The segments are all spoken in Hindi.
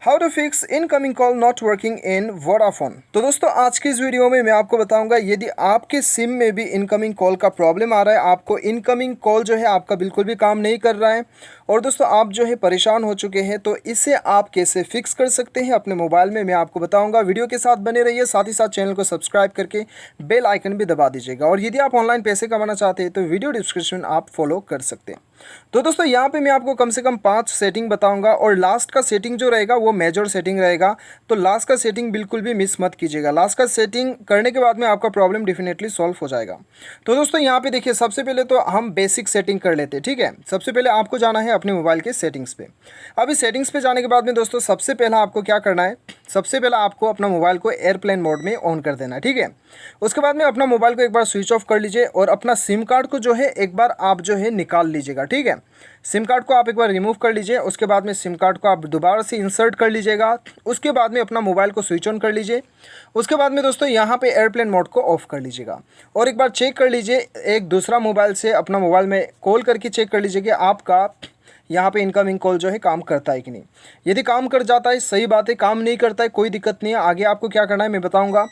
How to fix incoming call not working in Vodafone. तो दोस्तों आज की इस वीडियो में मैं आपको बताऊंगा यदि आपके सिम में भी इनकमिंग कॉल का प्रॉब्लम आ रहा है, आपको इनकमिंग कॉल जो है आपका बिल्कुल भी काम नहीं कर रहा है और दोस्तों आप जो है परेशान हो चुके हैं, तो इसे आप कैसे फिक्स कर सकते हैं अपने मोबाइल में मैं आपको बताऊंगा। वीडियो के साथ बने रहिए, साथ ही साथ चैनल को सब्सक्राइब करके बेल आइकन भी दबा दीजिएगा। और यदि आप ऑनलाइन पैसे कमाना चाहते हैं तो वीडियो डिस्क्रिप्शन आप फॉलो कर सकते हैं। तो दोस्तों यहाँ पे मैं आपको कम से कम 5 सेटिंग बताऊंगा और लास्ट का सेटिंग जो रहेगा वो मेजर सेटिंग रहेगा, तो लास्ट का सेटिंग बिल्कुल भी मिस मत कीजिएगा। लास्ट का सेटिंग करने के बाद में आपका प्रॉब्लम डेफिनेटली सॉल्व हो जाएगा। तो दोस्तों यहाँ पे देखिए, सबसे पहले तो हम बेसिक सेटिंग कर लेते हैं, ठीक है। सबसे पहले आपको जाना है अपने मोबाइल के सेटिंग्स पे। अभी सेटिंग्स पे जाने के बाद में दोस्तों सबसे पहला आपको क्या करना है, सबसे पहला आपको अपना मोबाइल को एयरप्लेन मोड में ऑन कर देना है, ठीक है। उसके बाद में अपना मोबाइल को एक बार स्विच ऑफ कर लीजिए और अपना सिम कार्ड को जो है एक बार आप जो है निकाल लीजिएगा, ठीक है। सिम कार्ड को आप एक बार रिमूव कर लीजिए, उसके बाद में सिम कार्ड को आप दोबारा से इंसर्ट कर लीजिएगा। उसके बाद में अपना मोबाइल को स्विच ऑन कर लीजिए। उसके बाद में दोस्तों यहाँ पे एयरप्लेन मोड को ऑफ कर लीजिएगा और एक बार चेक कर लीजिए, एक दूसरा मोबाइल से अपना मोबाइल में कॉल करके चेक कर लीजिए कि आपका यहाँ पे इनकमिंग कॉल जो है काम करता है कि नहीं। यदि काम कर जाता है सही बात है, काम नहीं करता है कोई दिक्कत नहीं है। आगे आपको क्या करना है मैं बताऊँगा।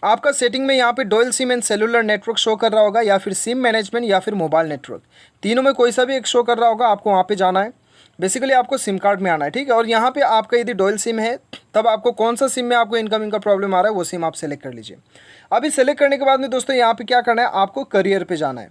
आपका सेटिंग में यहाँ पे dual SIM and cellular network show कर रहा होगा, या फिर सिम मैनेजमेंट या फिर मोबाइल नेटवर्क, तीनों में कोई सा भी एक शो कर रहा होगा। आपको वहाँ पे जाना है, बेसिकली आपको सिम कार्ड में आना है, ठीक है। और यहाँ पे आपका यदि डुअल सिम है तब आपको कौन सा सिम में आपको इनकमिंग का प्रॉब्लम आ रहा है वो सिम आप सेलेक्ट कर लीजिए। अभी सेलेक्ट करने के बाद में दोस्तों यहाँ पे क्या करना है, आपको करियर पे जाना है।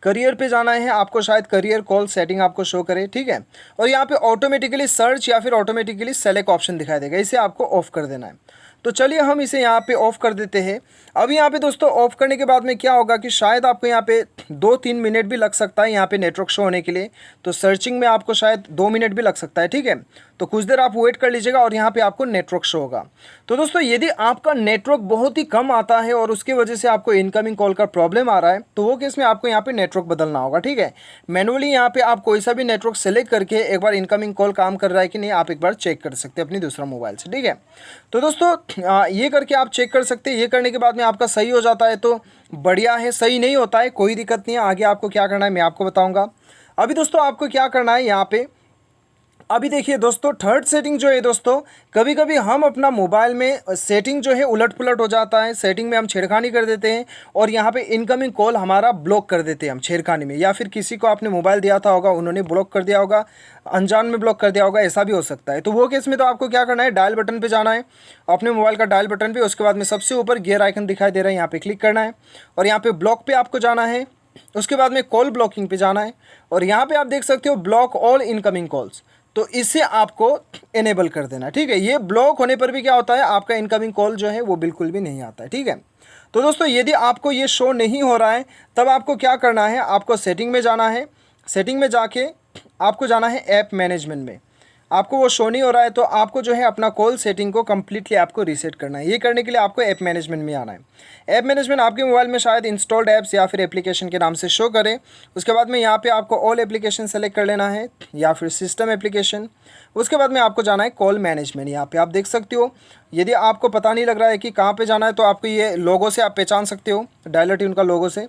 करियर पे जाना है आपको, शायद करियर कॉल सेटिंग आपको शो करे, ठीक है। और यहाँ पे ऑटोमेटिकली सर्च या फिर ऑटोमेटिकली सेलेक्ट ऑप्शन दिखाई देगा, इसे आपको ऑफ कर देना है। तो चलिए हम इसे यहाँ पे ऑफ़ कर देते हैं। अब यहाँ पे दोस्तों ऑफ़ करने के बाद में क्या होगा कि शायद आपको यहाँ पे 2-3 मिनट भी लग सकता है यहाँ पे नेटवर्क शो होने के लिए, तो सर्चिंग में आपको शायद 2 मिनट भी लग सकता है, ठीक है। तो कुछ देर आप वेट कर लीजिएगा और यहाँ पे आपको नेटवर्क शो होगा। तो दोस्तों यदि आपका नेटवर्क बहुत ही कम आता है और उसकी वजह से आपको इनकमिंग कॉल का प्रॉब्लम आ रहा है, तो वो केस में आपको यहाँ पे नेटवर्क बदलना होगा, ठीक है। मैनुअली यहाँ पे आप कोई सा भी नेटवर्क सेलेक्ट करके एक बार इनकमिंग कॉल काम कर रहा है कि नहीं आप एक बार चेक कर सकते हैं अपनी दूसरा मोबाइल से, ठीक है। तो दोस्तों ये करके आप चेक कर सकते हैं। ये करने के बाद में आपका सही हो जाता है तो बढ़िया है, सही नहीं होता है कोई दिक्कत नहीं है। आगे आपको क्या करना है मैं आपको बताऊंगा। अभी दोस्तों आपको क्या करना है यहाँ पे, अभी देखिए दोस्तों थर्ड सेटिंग जो है दोस्तों, कभी कभी हम अपना मोबाइल में सेटिंग जो है उलट पुलट हो जाता है, सेटिंग में हम छेड़खानी कर देते हैं और यहाँ पे इनकमिंग कॉल हमारा ब्लॉक कर देते हैं हम छेड़खानी में, या फिर किसी को आपने मोबाइल दिया था होगा उन्होंने ब्लॉक कर दिया होगा, अनजान में ब्लॉक कर दिया होगा, ऐसा भी हो सकता है। तो वो केस में तो आपको क्या करना है, डायल बटन पर जाना है अपने मोबाइल का डायल बटन पर। उसके बाद में सबसे ऊपर गियर आइकन दिखाई दे रहा है, यहाँ पर क्लिक करना है और यहाँ पर ब्लॉक पर आपको जाना है। उसके बाद में कॉल ब्लॉकिंग पे जाना है और यहाँ पे आप देख सकते हो ब्लॉक ऑल इनकमिंग कॉल्स, तो इसे आपको इनेबल कर देना, ठीक है। ये ब्लॉक होने पर भी क्या होता है, आपका इनकमिंग कॉल जो है वो बिल्कुल भी नहीं आता है, ठीक है। तो दोस्तों यदि आपको ये शो नहीं हो रहा है तब आपको क्या करना है, आपको सेटिंग में जाना है। सेटिंग में जाके आपको जाना है ऐप मैनेजमेंट में। आपको वो शो नहीं हो रहा है तो आपको जो है अपना कॉल सेटिंग को कम्प्लीटली आपको रीसेट करना है। ये करने के लिए आपको ऐप मैनेजमेंट में आना है। ऐप मैनेजमेंट आपके मोबाइल में शायद इंस्टॉल्ड ऐप्स या फिर एप्लीकेशन के नाम से शो करे। उसके बाद में यहाँ पे आपको ऑल एप्लीकेशन सेलेक्ट कर लेना है या फिर सिस्टम एप्लीकेशन। उसके बाद में आपको जाना है कॉल मैनेजमेंट। यहाँ पे आप देख सकते हो, यदि आपको पता नहीं लग रहा है कि कहाँ पे जाना है तो आपको ये लोगो से आप पहचान सकते हो, डायलर ट्यून का लोगो से।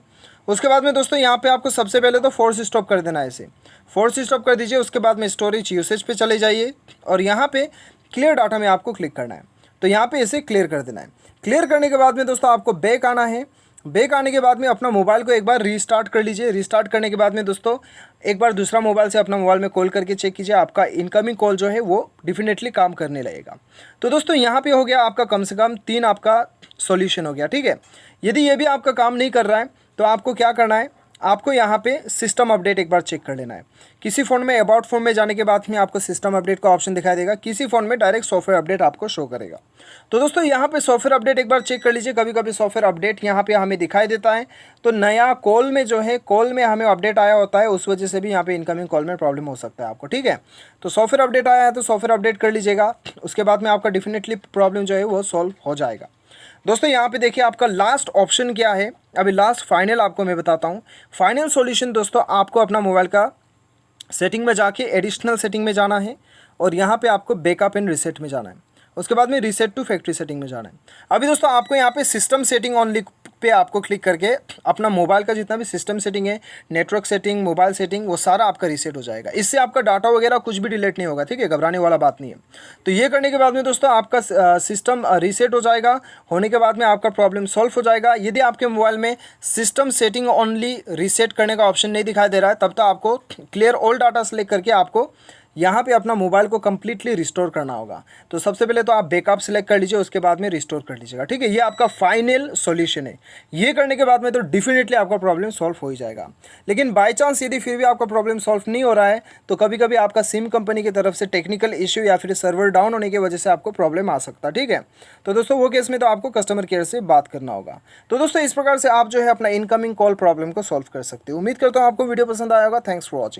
उसके बाद में दोस्तों यहाँ पे आपको सबसे पहले तो फोर्स स्टॉप कर देना है, इसे फोर्स स्टॉप कर दीजिए। उसके बाद में स्टोरेज यूसेज पे चले जाइए और यहाँ पे क्लियर डाटा में आपको क्लिक करना है, तो यहाँ पे इसे क्लियर कर देना है। क्लियर करने के बाद में दोस्तों आपको बैक आना है। बैक आने के बाद में अपना मोबाइल को एक बार रीस्टार्ट कर लीजिए। रीस्टार्ट करने के बाद में दोस्तों एक बार दूसरा मोबाइल से अपना मोबाइल में कॉल करके चेक कीजिए, आपका इनकमिंग कॉल जो है वो डेफिनेटली काम करने लगेगा। तो दोस्तों यहाँ पे हो गया आपका कम से कम 3 आपका सॉल्यूशन हो गया, ठीक है। यदि ये भी आपका काम नहीं कर रहा है तो आपको क्या करना है, आपको यहाँ पे सिस्टम अपडेट एक बार चेक कर लेना है। किसी फ़ोन में अबाउट फ़ोन में जाने के बाद में आपको सिस्टम अपडेट का ऑप्शन दिखाई देगा, किसी फ़ोन में डायरेक्ट सॉफ्टवेयर अपडेट आपको शो करेगा। तो दोस्तों यहाँ पे सॉफ्टवेयर अपडेट एक बार चेक कर लीजिए। कभी कभी सॉफ्टवेयर अपडेट यहाँ पे हमें दिखाई देता है, तो नया कॉल में जो है कॉल में हमें अपडेट आया होता है, उस वजह से भी यहाँ पे इनकमिंग कॉल में प्रॉब्लम हो सकता है आपको, ठीक है। तो सॉफ्टवेयर अपडेट आया है तो सॉफ्टवेयर अपडेट कर लीजिएगा। उसके बाद में आपका डेफिनेटली प्रॉब्लम जो है वो सॉल्व हो जाएगा। दोस्तों यहाँ पे देखिए आपका लास्ट ऑप्शन क्या है, अभी लास्ट फाइनल आपको मैं बताता हूँ। फाइनल सॉल्यूशन दोस्तों आपको अपना मोबाइल का सेटिंग में जाके एडिशनल सेटिंग में जाना है और यहाँ पे आपको बैकअप एंड रीसेट में जाना है। उसके बाद में रीसेट टू फैक्ट्री सेटिंग में जाना है। अभी दोस्तों आपको यहाँ पे सिस्टम सेटिंग ऑन पे आपको क्लिक करके अपना मोबाइल का जितना भी सिस्टम सेटिंग है, नेटवर्क सेटिंग, मोबाइल सेटिंग, वो सारा आपका रीसेट हो जाएगा। इससे आपका डाटा वगैरह कुछ भी डिलीट नहीं होगा, ठीक है, घबराने वाला बात नहीं है। तो ये करने के बाद में दोस्तों आपका सिस्टम रीसेट हो जाएगा। होने के बाद में आपका प्रॉब्लम सॉल्व हो जाएगा। यदि आपके मोबाइल में सिस्टम सेटिंग ओनली रीसेट करने का ऑप्शन नहीं दिखाई दे रहा है, तब तो आपको क्लियर ऑल डाटा सेलेक्ट करके आपको यहाँ पे अपना मोबाइल को कंप्लीटली रिस्टोर करना होगा। तो सबसे पहले तो आप बैकअप सेलेक्ट कर लीजिए, उसके बाद में रिस्टोर कर लीजिएगा, ठीक है। ये आपका फाइनल सॉल्यूशन है। ये करने के बाद में तो डेफिनेटली आपका प्रॉब्लम सॉल्व हो ही जाएगा। लेकिन बाय चांस यदि फिर भी आपका प्रॉब्लम सॉल्व नहीं हो रहा है, तो कभी कभी आपका सिम कंपनी की तरफ से टेक्निकल इश्यू या फिर सर्वर डाउन होने की वजह से आपको प्रॉब्लम आ सकता है, ठीक है। तो दोस्तों वो केस में तो आपको कस्टमर केयर से बात करना होगा। तो दोस्तों इस प्रकार से आप जो है अपना इनकमिंग कॉल प्रॉब्लम को सॉल्व कर सकते हो। उम्मीद करता हूँ आपको वीडियो पसंद आया होगा। Thanks for watching.